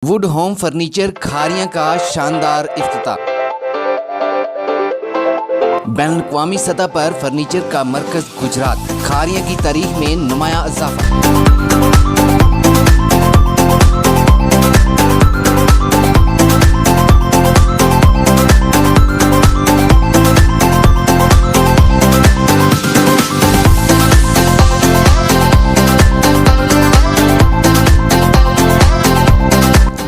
Would home furniture Khariyan का शानदार इफ्तिताह। बैनुल-अक़वामी सतह पर फर्नीचर का मरकज गुजरात, खारियां की तारीख में नुमायां इजाफा।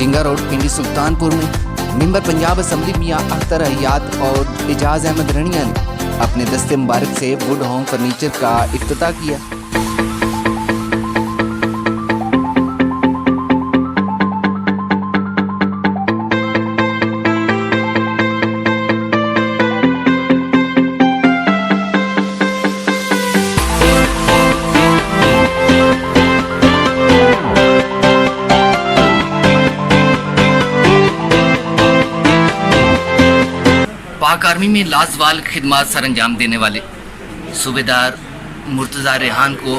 ढिंगा रोड पिंडी सुल्तानपुर में मिंबर पंजाब असम्बली मियां अख्तर हयात और एजाज अहमद रनिया ने अपने दस्ते मुबारक से वुड होम फर्नीचर का इफ्तिताह किया। पाक आर्मी में लाजवाल खिदमत सर अंजाम देने वाले सूबेदार मुर्तज़ा रेहान को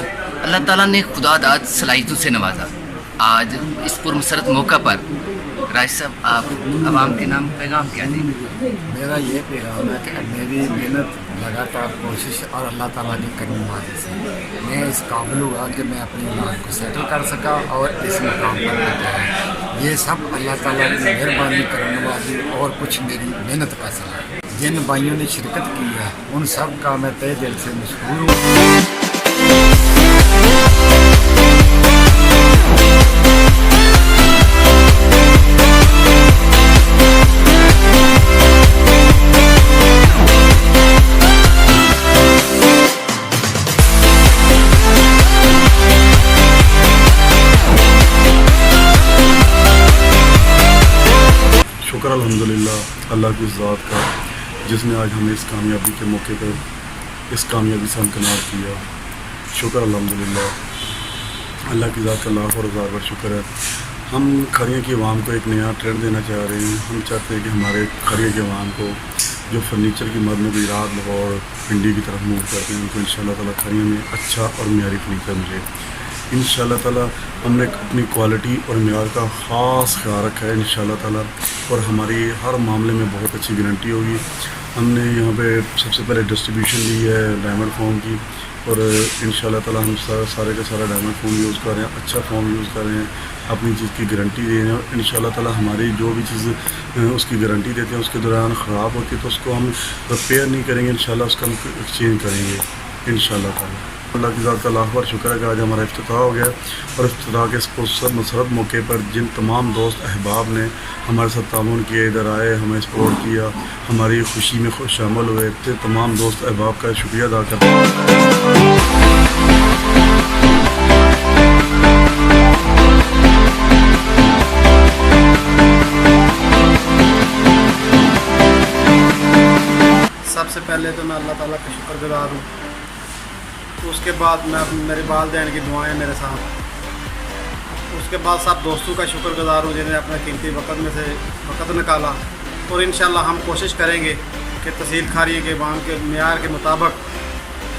अल्लाह ताला ने खुदादाद सलाहियतों से नवाजा। आज इस पुरमसरत मौका पर राज साहब, आप आवाम के नाम पैगाम क्या देंगे? मेरा ये पैगाम है कि मेरी मेहनत, लगातार कोशिश और अल्लाह ताला की करनी से मैं इस काबिल हुआ कि मैं अपनी औलाद को सेटल कर सका और इस मुकाम पर पहुंचा। ये सब अल्लाह ताला की मेहरबानी करने वाली और कुछ मेरी मेहनत का असर है। जिन भाइयों ने शिरकत की है उन सब का मैं तहे दिल से मशकूर हूँ। शुक्र अल्हम्दुलिल्लाह अल्लाह की ज़ात का जिसने आज हमें इस कामयाबी के मौके पर इस कामयाबी से हमकनार किया। शुक्र अल्हम्दुलिल्लाह अल्लाह की ज़ात का लाख और हज़ार बार शुक्र है। हम खरियाँ की अवाम को एक नया ट्रेंड देना चाह रहे हैं। हम चाहते हैं कि हमारे खरियाँ की अवाम को जो फर्नीचर की मद में गुजरात, लाहौर, पिंडी की तरफ मूव करते हैं उनको इंशाअल्लाह ताला खरियाँ में अच्छा और मियारी फर्नीचर मिले। इंशाअल्लाह ताला हमने अपनी क्वालिटी और मेयार का ख़ास ख्याल रखा है इंशाअल्लाह ताला, और हमारी हर मामले में बहुत अच्छी गारंटी होगी। हमने यहाँ पे सबसे पहले डिस्ट्रीब्यूशन ली है डायमंड फोम की, और इंशाअल्लाह ताला हम सारे का सारा डायमंड फोम यूज़ कर रहे हैं, अच्छा फोम यूज़ कर रहे हैं, अपनी चीज़ की गारंटी दे रहे हैं। इंशाअल्लाह ताला हमारी जो भी चीज़ उसकी गारंटी देते हैं उसके दौरान ख़राब होती है तो उसको हम रिपेयर नहीं करेंगे, इंशाअल्लाह उसका हम एक्सचेंज करेंगे इंशाअल्लाह ताला। अल्लाह की ज़ात का लाख बार शुक्र है कि आज हमारा इफ्तिताह हो गया, और इफ्तिताह के इस मुसरत मौके पर जिन तमाम दोस्त अहबाब ने हमारे साथ ताउन किया, इधर आए, हमें सपोर्ट किया, हमारी खुशी में शामिल हुए, तो तमाम दोस्त अहबाब का शुक्रिया अदा करते हैं। सबसे पहले तो मैं अल्लाह ताला का शुक्रगुज़ार हूँ। उसके बाद मैं मेरे वालिदैन की दुआएं मेरे साथ, उसके बाद सब दोस्तों का शुक्रगुज़ार हूँ जिन्हें अपने कीमती वक़्त में से वक़्त निकाला। और इंशाअल्लाह हम कोशिश करेंगे कि तहसील खारियाँ के अवाम के मेयार के मुताबिक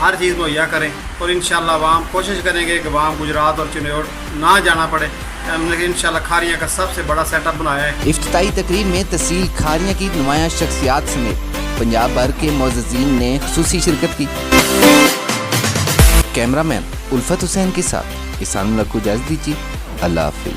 हर चीज़ मुहैया करें, और इंशाअल्लाह अवाम कोशिश करेंगे कि अवाम गुजरात और चिन्नौर ना जाना पड़े। हमने इंशाअल्लाह खारियाँ का सबसे बड़ा सेटअप बनाया है। इफ्तिताही तकरीब में तहसील खारियां की नुमायां शख्सियात समेत पंजाब भर के मोअज़्ज़िज़ीन ने ख़ुसूसी शिरकत की। कैमरामैन उल्फत हुसैन के साथ किसान को इजाज़त दीजिए। अल्लाह हाफ़िज़।